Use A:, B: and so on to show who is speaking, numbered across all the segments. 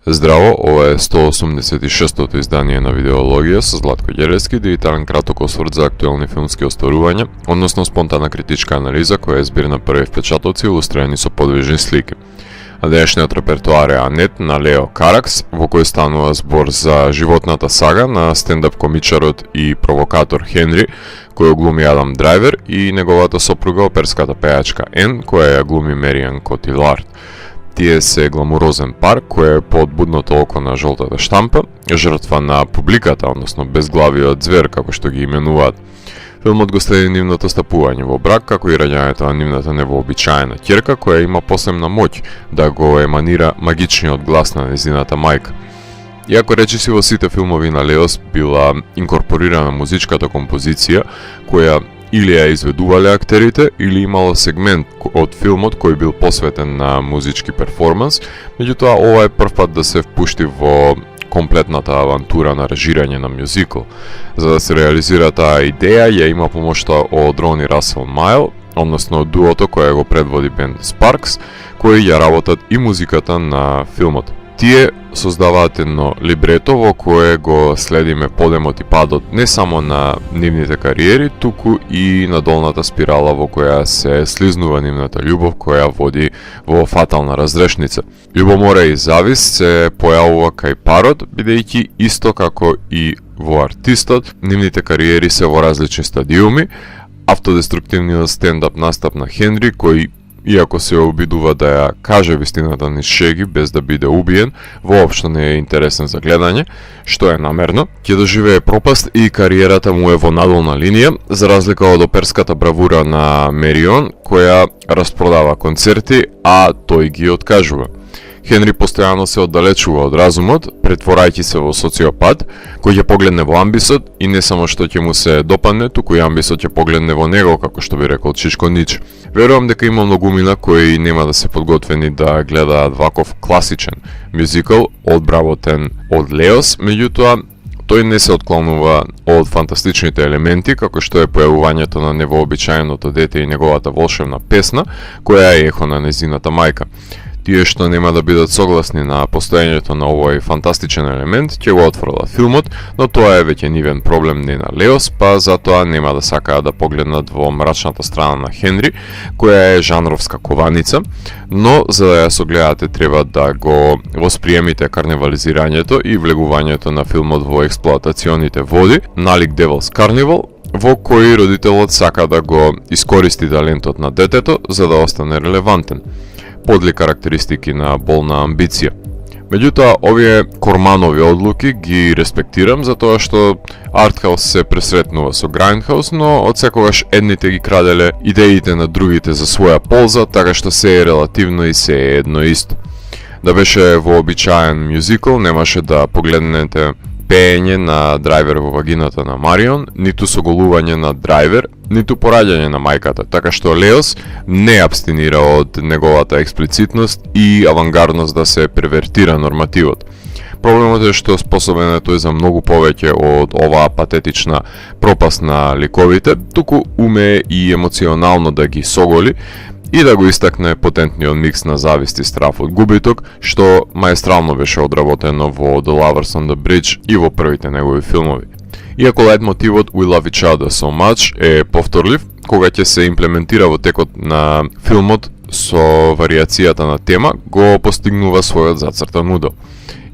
A: Здраво, ова е 186-тото издание на Видеологија со Златко Ѓеревски, дигитален краток осврт за актуелни филмски остарувања, односно спонтана критичка анализа која е збир на први впечатоци илустрирани со подвижни слики. А денешниот репертоар е Анет на Лео Каракс, во кој станува збор за животната сага на стендап комичарот и провокатор Хенри, кој глуми Адам Драйвер, и неговата сопруга оперската пејачка Ен, која ја глуми Меријан Котилард. Тие се гламурозен пар кој е под будното око на жолтата штампа, жртва на публиката, односно безглавиот звер, како што ги именуваат. Филмот го следи нивното стапување во брак, како и раѓањето на нивната невообичаена ќерка, која има посебна моќ да го еманира магичниот глас на незината мајка. Иако речиси во сите филмови на Леос била инкорпорирана музичката композиција, која или ја изведувале актерите, или имало сегмент од филмот кој бил посветен на музички перформанс, меѓутоа ова е прв пат да се впушти во комплетната авантура на режирање на мюзикл. За да се реализира таа идеја, ја има помошта од Рони Расел Майл, односно дуото кое го предводи бенд Sparks, кои ја работат и музиката на филмот. Тие создаваат едно либрето во кое го следиме подемот и падот не само на нивните кариери, туку и на долната спирала во која се слизнува нивната љубов, која води во фатална разрешница. Љубомора и завист се појавува кај парот, бидејќи исто како и во артистот, нивните кариери се во различни стадиуми. Автодеструктивниот стендап настап на Хенри, кој иако се обидува да ја каже вистината низ шеги без да биде убиен, воопшто не е интересен за гледање, што е намерно. Ќе доживее пропаст и кариерата му е во надолна линија, за разлика од оперската бравура на Мерион, која распродава концерти, а тој ги откажува. Хенри постојано се оддалечува од разумот, претворајќи се во социопат, кој ќе погледне во амбисот и не само што ќе му се допадне, туку и амбисот ќе погледне во него, како што би рекол Чичко Нич. Верувам дека има многумина кои нема да се подготвени да гледаат ваков класичен мюзикл, одбработен од Леос, меѓутоа тој не се отклонува од фантастичните елементи, како што е појавувањето на невообичаеното дете и неговата волшебна песна, која е ехо на незината мајка. Тие што нема да бидат согласни на постоењето на овој фантастичен елемент, ќе го отфрлат филмот, но тоа е веќе нивен проблем не на Леос, па затоа нема да сакаат да погледнат во мрачната страна на Хенри, која е жанровска кованица, но за да ја согледате треба да го восприемите карневализирањето и влегувањето на филмот во експлоатационите води, налик Devil's Carnival, во кој родителот сака да го искористи талентот на детето за да остане релевантен. Подли карактеристики на болна амбиција. Меѓутоа, овие Корманови одлуки ги респектирам затоа што Артхаус се пресретнува со Грайндхаус, но од секогаш едните ги краделе идеите на другите за своја полза, така што се е релативно и се е едно исто. Да беше вообичаен мюзикл, немаше да погледнете пеење на Драйвер во вагината на Марион, ниту соголување на Драйвер, ниту пораѓање на мајката, така што Леос не абстинира од неговата експлицитност и авангардност да се первертира нормативот. Проблемот е што способен е тој за многу повеќе од оваа патетична пропаст на ликовите, туку умее и емоционално да ги соголи и да го истакне потентниот микс на завист и страф од губиток, што маестрално беше одработено во The Lovers on the Bridge и во првите негови филмови. Иако лейтмотивот We Love Each Other So Much е повторлив, кога ќе се имплементира во текот на филмот со варијацијата на тема, го постигнува својот зацртан удел.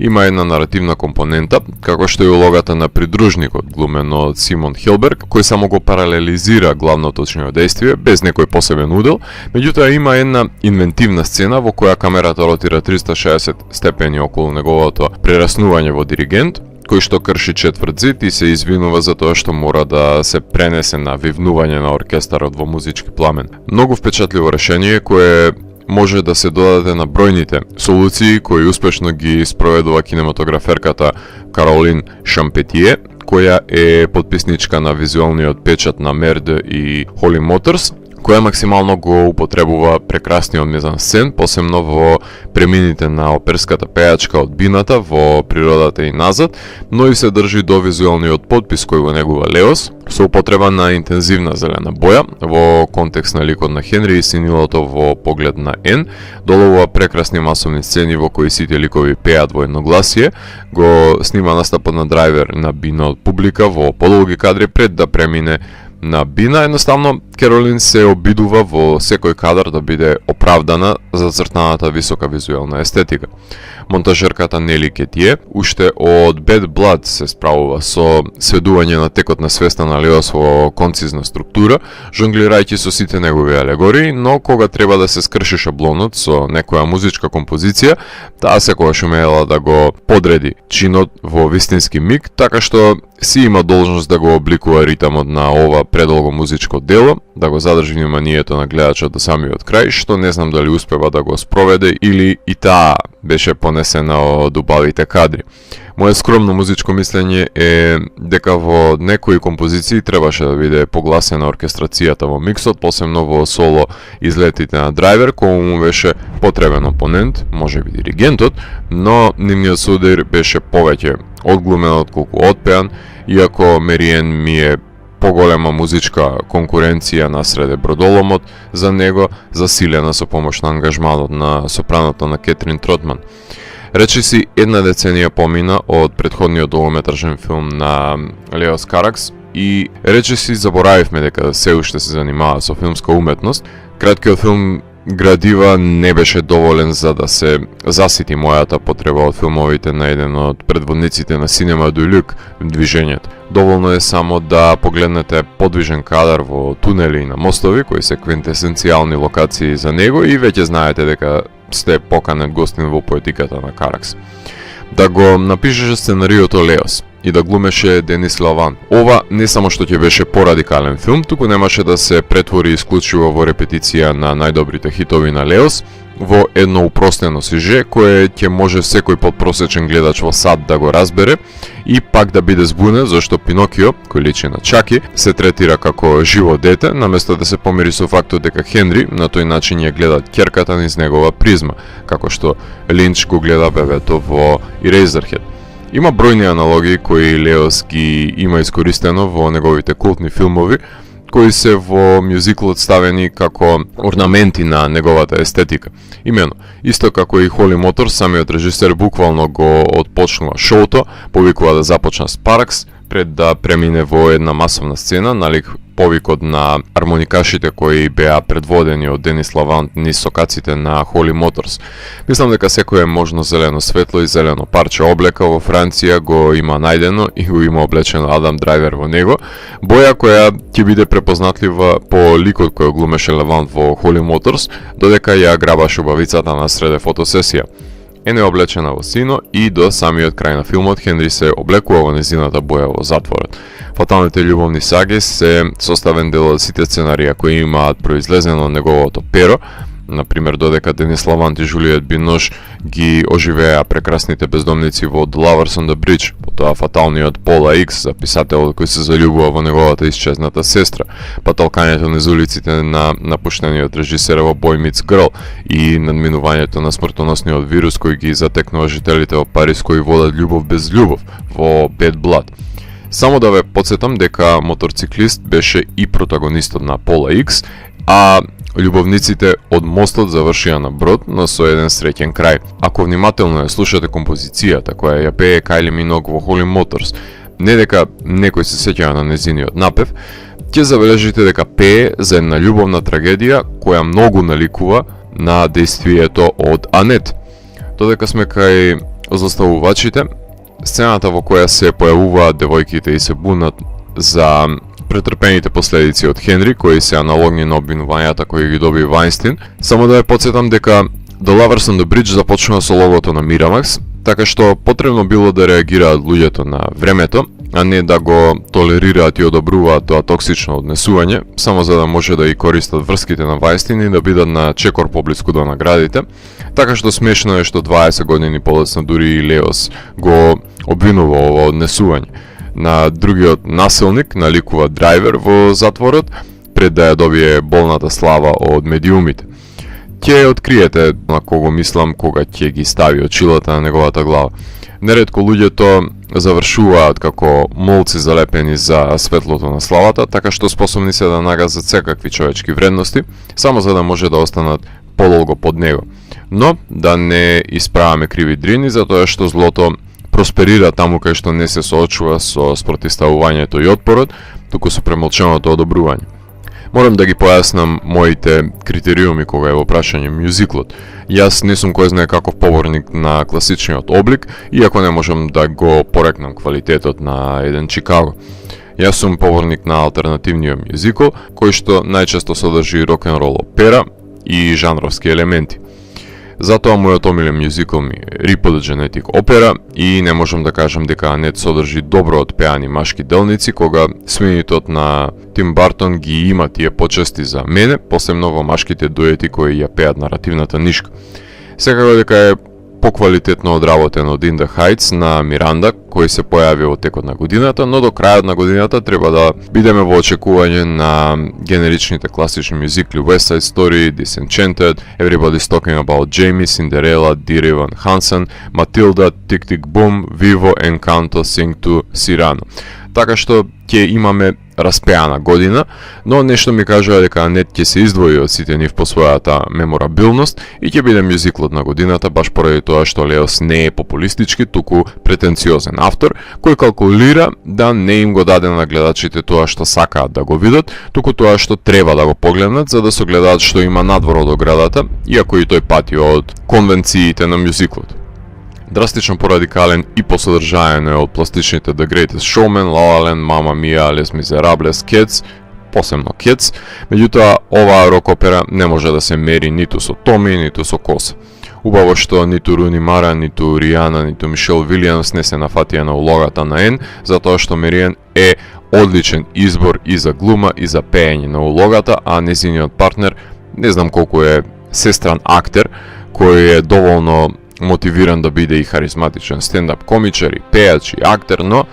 A: Има една наративна компонента, како што е улогата на придружникот, глумен од Симон Хилберг, кој само го паралелизира главното дејствие, без некој посебен удел, меѓутоа има една инвентивна сцена во која камерата ротира 360 степени околу неговото прераснување во диригент, кој што крши четврт зид и се извинува за тоа што мора да се пренесе на вивнување на оркестарот во музички пламен. Многу впечатливо решение кое може да се додаде на бројните солуции кои успешно ги спроведува кинематограферката Каролин Шампетие, која е потписничка на визуелниот печат на Мерде и Holy Motors, која максимално го употребува прекрасниот мизансцен, посебно во премините на оперската пејачка од бината во природата и назад, но и се држи до визуелниот подпис кој го негува Леос, со употреба на интензивна зелена боја, во контекст на ликот на Хенри и синилото во поглед на Ен, доловува прекрасни масовни сцени во кои сите ликови пеат во едногласие, го снима настапот на драйвер на бина од публика во подолги кадри пред да премине на бина. Едноставно, Керолин се обидува во секој кадар да биде оправдана за цртаната висока визуелна естетика. Монтажерката Нели Кетие уште од Bad Blood се справува со сведување на текот на свеста на Леос во концизна структура, жонглирајќи со сите негови алегории, но кога треба да се скрши шаблонот со некоја музичка композиција, таа секогаш умеела да го подреди чинот во вистински миг, така што си има должност да го обликува ритамот на ова предолго музичко дело, да го задржи вниманието на гледачот до самиот крај, што не знам дали успева да го спроведе или и таа беше понесена од убавите кадри. Моје скромно музичко мислење е дека во некои композиции требаше да биде погласена оркестрацијата во миксот, посебно во соло излетите на драйвер, кој му беше потребен опонент, можеби диригентот, но нивниот судир беше повеќе одглумен отколку отпеан, иако Мериен ми е поголема музичка конкуренција насреде бродоломот за него, засилена со помош на ангажманот на сопраното на Кетрин Тротман. Речиси една деценија помина од претходниот долгометражен филм на Леос Каракс и речиси заборавивме дека се уште се занимава со филмска уметност. Краткиот филм градива не беше доволен за да се засити мојата потреба од филмовите на еден од предводниците на Cinema du Luc, движењето. Доволно е само да погледнете подвижен кадар во тунели и на мостови, кои се квинтесенцијални локации за него и веќе знаете дека сте поканет гостин во поетиката на Каракс. Да го напишеше сценариото Леос и да глумеше Денис Лаван. Ова не само што ќе беше порадикален филм, туку немаше да се претвори исклучиво во репетиција на најдобрите хитови на Леос, во едно упростено сиже кое ќе може секој подпросечен гледач во САД да го разбере и пак да биде збунет зашто Пинокио, кој личи на Чаки, се третира како живо дете, наместо да се помири со фактот дека Хенри на тој начин ја гледа ќерката низ негова призма, како што Линч го гледа бебето во Eraserhead. Има бројни аналогии кои Леос ги има искористено во неговите култни филмови, кои се во мюзиклот ставени како орнаменти на неговата естетика. Имено, исто како и Холи Моторс, самиот режисер буквално го отпочнува шоуто, повикува да започна Спаркс, пред да премине во една масовна сцена, налик повикот на армоникашите кои беа предводени од Денис Лавант низ сокаците на Холи Моторс. Мислам дека секој можно зелено светло и зелено парче облека во Франција го има најдено и го има облечено Адам Драйвер во него, боја која ќе биде препознатлива по ликот кој глумеше Лавант во Холи Моторс, додека ја грабаше убавицата на среде фотосесија. Ен е облечена во сино и до самиот крај на филмот Хенри се облекува во незината боја во затворот. Фаталните љубовни саги се составен дел од сите сценарија кои имаат произлезено од неговото перо, например додека Денис Лавант и Жулиет Бинош ги оживеа прекрасните бездомници во The Lovers on the Bridge, потоа фаталниот Пола Икс, записателот кој се залюбува во неговата исчезната сестра, па толкањето низ улиците на напуштениот режисер во Boy Meets Girl и надминувањето на смртоносниот вирус кој ги затекнува жителите во Париз кои водат љубов без љубов во Bad Blood. Само да ве подсетам дека моторциклист беше и протагонистот на Пола Икс, а љубовниците од мостот завршија на брод, но со еден среќен крај. Ако внимателно ја слушате композицијата која ја пее Кајли Миног во Holy Motors, не дека некој се сеќава на незиниот напев, ќе забележите дека пее за една љубовна трагедија која многу наликува на дејствието од Анет. Додека сме кај злоставувачите, сцената во која се појавуваат девојките и се бунат за претрпените последици од Хенри, кои се аналогни на обвинувањата кои ги доби Вајнстин. Само да ја подсетам дека The Lovers on the Bridge започнува со логото на Miramax, така што потребно било да реагираат луѓето на времето, а не да го толерираат и одобруваат тоа токсично однесување, само за да може да и користат врските на Вајнстин и да бидат на чекор поблиску до наградите. Така што смешно е што 20 години подоцна дури и Леос го обвинува ова однесување. На другиот насилник наликува Драйвер во затворот пред да ја добие болната слава од медиумите. Ќе откриете на кого мислам кога ќе ги стави очилата на неговата глава. Неретко луѓето завршуваат како молци залепени за светлото на славата, така што способни се да нагазат секакви човечки вредности, само за да може да останат подолго под него. Но да не исправаме криви дрини, затоа што злото просперира таму кај што не се соочува со спротивставувањето и отпорот, туку со премолчаното одобрување. Морам да ги појаснам моите критериуми кога е во прашање мюзиклот. Јас не сум кој знае каков поборник на класичниот облик, иако не можам да го порекнам квалитетот на еден Чикаго. Јас сум поборник на алтернативниот мюзикл, кој што најчесто содржи рок-н-рол опера и жанровски елементи. Затоа мојот омилен мюзикл ми Ripple Genetic Opera и не можам да кажам дека не содржи добро отпеани машки делници, кога свинитот на Тим Бартон ги има тие почести за мене, посебно во машките дуети кои ја пеат наративната нишка. Секако дека е поквалитетно одработен од In the Heights на Миранда, кој се појави во текот на годината, но до крајот на годината треба да бидеме во очекување на генеричните класични мюзикли West Side Story, Disenchanted, Everybody's Talking About Jamie, Cinderella, Dear Evan Hansen, Matilda, Tick Tick Boom, Vivo, Encanto, Sing to Cyrano. Така што ќе имаме распеана година, но нешто ми кажува дека Анет ќе се издвои од сите нив по својата меморабилност и ќе биде мюзиклот на годината баш поради тоа што Леос не е популистички, туку претенциозен автор, кој калкулира да не им го даде на гледачите тоа што сакаат да го видат, туку тоа што треба да го погледнат за да согледаат што има надвор од оградата, иако и тој пати од конвенциите на мюзиклот. Драстично порадикален и по содржајано е од пластичните The Greatest Showman, La La Land, Mamma Mia, Les Miserables, Cats, посебно Cats, меѓутоа оваа рок-опера не може да се мери ниту со Томи, ниту со Коса. Убаво што ниту Руни Мара, ниту Ријана, ниту Мишел Вилијамс не се нафатија на улогата на Ен, затоа што Мериен е одличен избор и за глума и за пеење на улогата, а незиниот партнер, не знам колку е сестран актер, кој е доволно мотивиран да биде и харизматичен стендап комичар и пеач и актер, но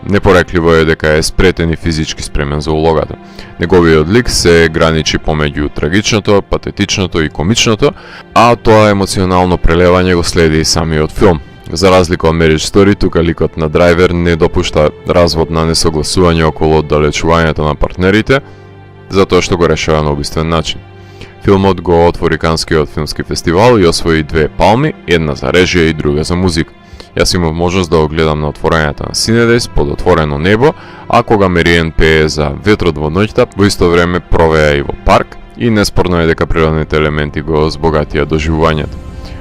A: непорекливо е дека е спретен и физички спремен за улогата. Неговиот лик се граничи помеѓу трагичното, патетичното и комичното, а тоа емоционално прелевање го следи и самиот филм. За разлика од Marriage Story, тука ликот на Драйвер не допушта развод на несогласување околу оддалечувањето на партнерите, затоа што го решава на убиствен начин. Филмот го отвори Канскиот филмски фестивал и освои 2 палми, една за режија и друга за музика. Јас имав можност да го гледам на отворањето на Синедес под отворено небо, а кога Мериен пее за Ветрот во ноќта, во исто време провеа и во парк и неспорно е дека природните елементи го збогатија доживувањето.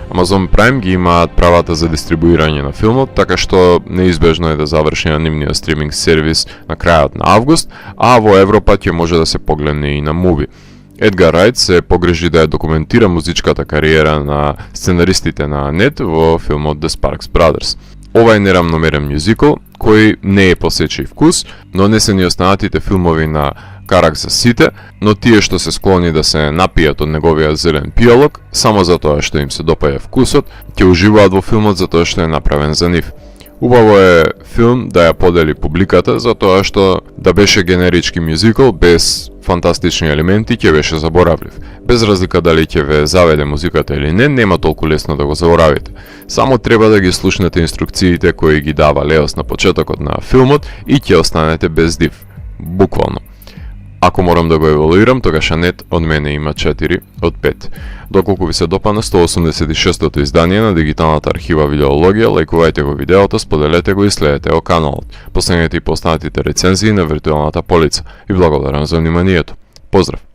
A: Amazon Prime ги имаат правата за дистрибуирање на филмот, така што неизбежно е да заврши на нивниот стриминг сервис на крајот на август, а во Европа ќе може да се погледне и на Mubi. Едгар Рајт се погрежи да ја документира музичката кариера на сценаристите на Анет во филмот The Sparks Brothers. Ова е нерамномерен мюзикл, кој не е по сечи вкус, но не се ни останатите филмови на Карак за сите, но тие што се склони да се напијат од неговиот зелен пијалок, само затоа што им се допаѓа вкусот, ќе уживаат во филмот затоа што е направен за нив. Убаво е филм да ја подели публиката, затоа што да беше генерички мюзикл без фантастични елементи ќе беше заборавлив. Без разлика дали ќе ве заведе музиката или не, нема толку лесно да го заборавите. Само треба да ги слушнете инструкциите кои ги дава Леос на почетокот на филмот и ќе останете без див. Буквално. Ако морам да го евалуирам, тогаш Анет од мене има 4 од 5. Доколку ви се допадна 186-тото издание на дигиталната архива Видеологија, лајкувајте го видеото, споделете го и следете го каналот. Последете и по останатите рецензии на виртуелната полица. И благодарам за вниманието. Поздрав!